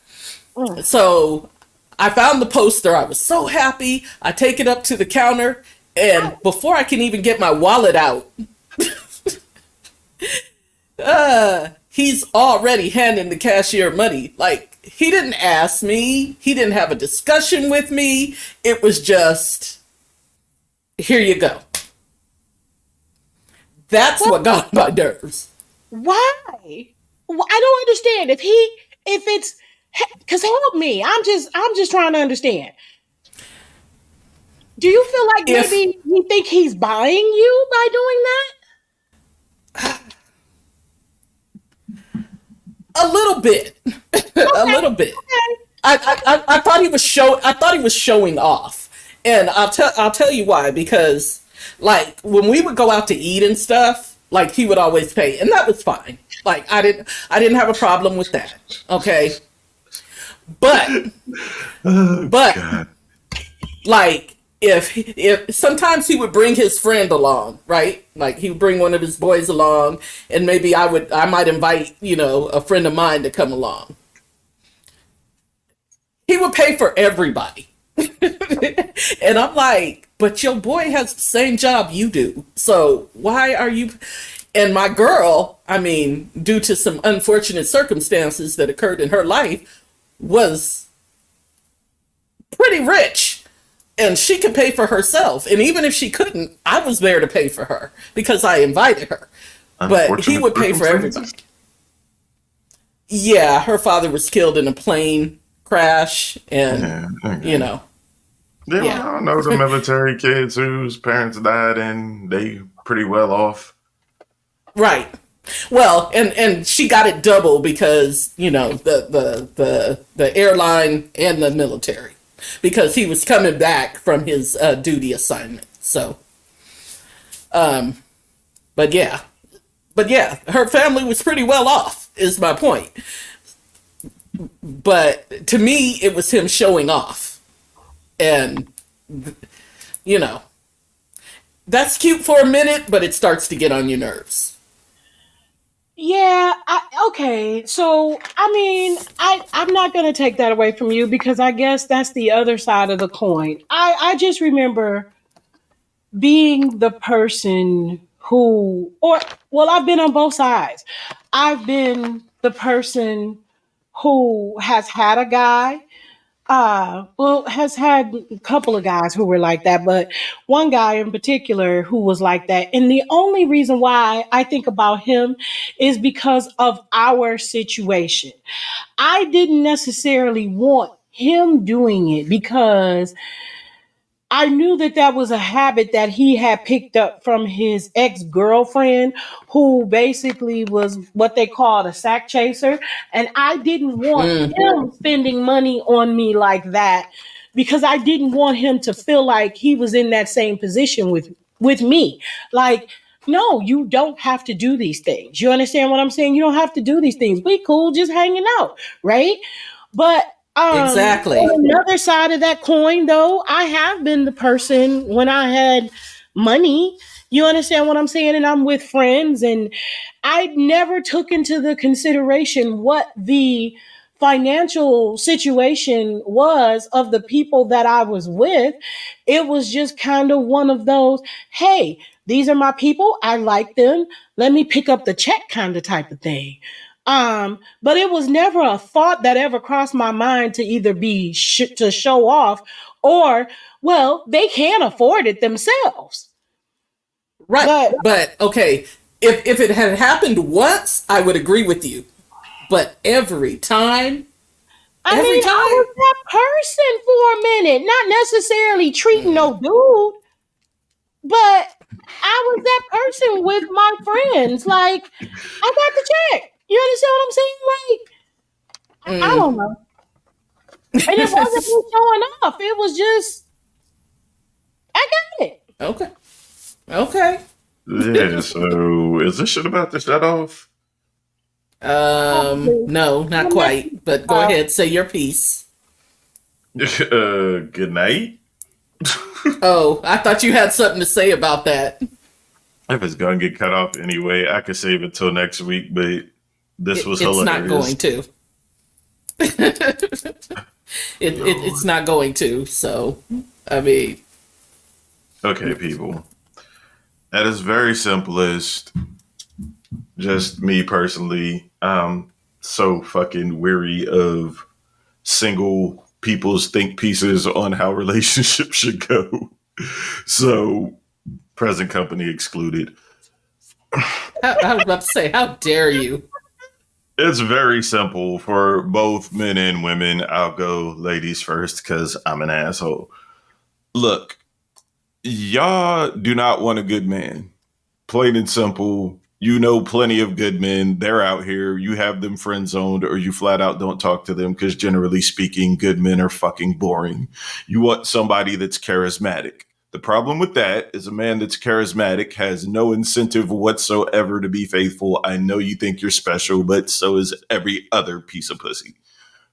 Mm. So I found the poster. I was so happy. I take it up to the counter, and before I can even get my wallet out, he's already handing the cashier money. Like, he didn't ask me. He didn't have a discussion with me. It was just, here you go. That's what got on my nerves. Why? Well, I don't understand. If it's, because help me. I'm just trying to understand. Do you feel like If maybe you think he's buying you by doing that? a little bit, a Okay, little bit. okay. I thought he was showing off, and I'll tell you why. Because like when we would go out to eat and stuff, like he would always pay, and that was fine. Like I didn't have a problem with that. Okay, but Oh but God. like if sometimes he would bring his friend along, right? Like he would bring one of his boys along, and maybe I might invite a friend of mine to come along. He would pay for everybody. And I'm like, but your boy has the same job you do. So why are you? And my girl, I mean, due to some unfortunate circumstances that occurred in her life, was pretty rich. And she could pay for herself. And even if she couldn't, I was there to pay for her because I invited her. But he Unfortunate would pay for everybody. circumstances? Yeah, her father was killed in a plane crash. And, Yeah, okay. you know, Yeah, yeah. well, I know the military kids whose parents died and they pretty well off. Right. Well, and she got it double because the airline and the military, because he was coming back from his duty assignment. So, but yeah, her family was pretty well off. Is my point. But to me, it was him showing off, and you know that's cute for a minute, but it starts to get on your nerves. Yeah, okay. So, I mean, I'm not going to take that away from you because I guess that's the other side of the coin. I just remember being the person who, or, well, I've been on both sides. I've been the person who has had a guy, well, has had a couple of guys who were like that, but one guy in particular who was like that. And the only reason why I think about him is because of our situation. I didn't necessarily want him doing it because I knew that that was a habit that he had picked up from his ex girlfriend, who basically was what they called a sack chaser. And I didn't want Mm, him spending money on me like that because I didn't want him to feel like he was in that same position with me. Like, no, you don't have to do these things. You understand what I'm saying? You don't have to do these things. We cool, just hanging out, right? But exactly. on another side of that coin, though, I have been the person when I had money. You understand what I'm saying? And I'm with friends, and I never took into the consideration what the financial situation was of the people that I was with. It was just kind of one of those, hey, these are my people. I like them. Let me pick up the check kind of type of thing. But it was never a thought that ever crossed my mind to either be to show off or, well, they can't afford it themselves. Right. But But okay, if it had happened once, I would agree with you. But I every mean, I time. was that person for a minute, not necessarily treating no dude, but I was that person with my friends. Like, I got the check. You understand what I'm saying? Like, I Mm. don't know. And it wasn't me showing off. It was just, I got it. Okay. Okay. Yeah, so is this shit about to shut off? Probably. No, not The next quite. But go uh, ahead, say your piece. Good night. Oh, I thought you had something to say about that. If it's gonna get cut off anyway, I could save it till next week, but this was It's not hilarious. going to. It's Lord. not going to. So, I mean, Okay, people. At its very simplest, just me personally, I'm so fucking weary of single people's think pieces on how relationships should go. So, present company excluded. I was about to say, how dare you? It's very simple for both men and women. I'll go ladies first because I'm an asshole. Look, Y'all do not want a good man. Plain and simple. You know plenty of good men. They're out here. You have them friend zoned, or you flat out don't talk to them because, generally speaking, good men are fucking boring. You want somebody that's charismatic. The problem with that is a man that's charismatic has no incentive whatsoever to be faithful. I know you think you're special, but so is every other piece of pussy.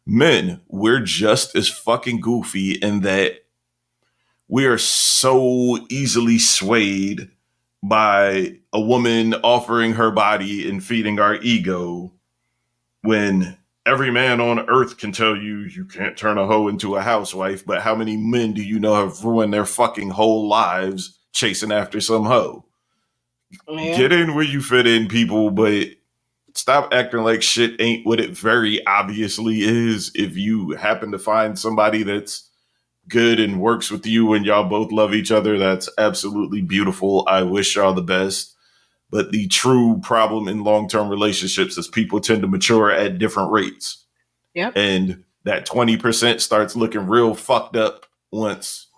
Men, we're just as fucking goofy in that we are so easily swayed by a woman offering her body and feeding our ego when every man on earth can tell you you can't turn a hoe into a housewife, but how many men do you know have ruined their fucking whole lives chasing after some hoe? Yeah. Get in where you fit in, people, but stop acting like shit ain't what it very obviously is. If you happen to find somebody that's good and works with you and y'all both love each other, that's absolutely beautiful. I wish y'all the best. But the true problem in long-term relationships is people tend to mature at different rates. Yep. And that 20% starts looking real fucked up once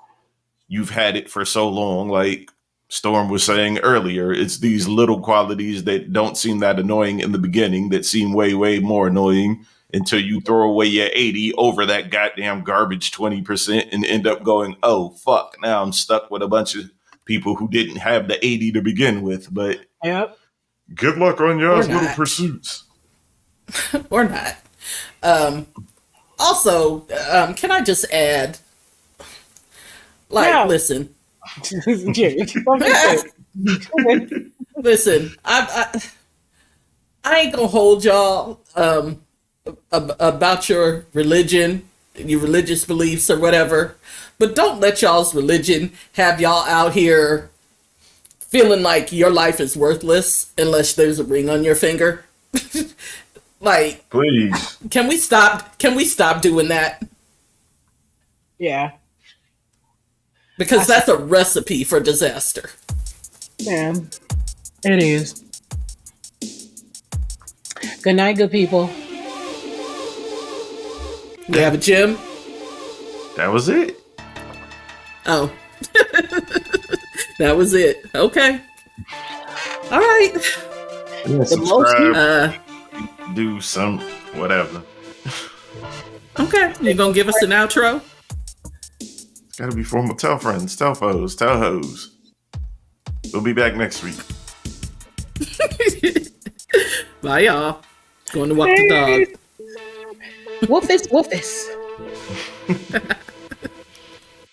you've had it for so long. Like Storm was saying earlier, it's these little qualities that don't seem that annoying in the beginning that seem way, way more annoying until you throw away your 80 over that goddamn garbage 20% and end up going, oh, fuck, now I'm stuck with a bunch of people who didn't have the 80 to begin with. But Yep. good luck on y'all's Or little not. pursuits. Or not. Also, can I just add, like, Yeah. listen, Yeah. listen, I ain't gonna hold y'all about your religion, your religious beliefs or whatever, but don't let y'all's religion have y'all out here feeling like your life is worthless unless there's a ring on your finger. Like, Please. can we stop doing that? Yeah. Because that's a recipe for disaster. Man, it is. Good night, good people. You have a gym? That was it. Oh. That was it. Okay. All right. Yeah, The most subscribe, do some whatever. Okay. You gonna give us an outro? It's gotta be formal. Tell friends, tell foes, tell hoes. We'll be back next week. Bye, y'all. Going to walk the dog. Woofus, woofus.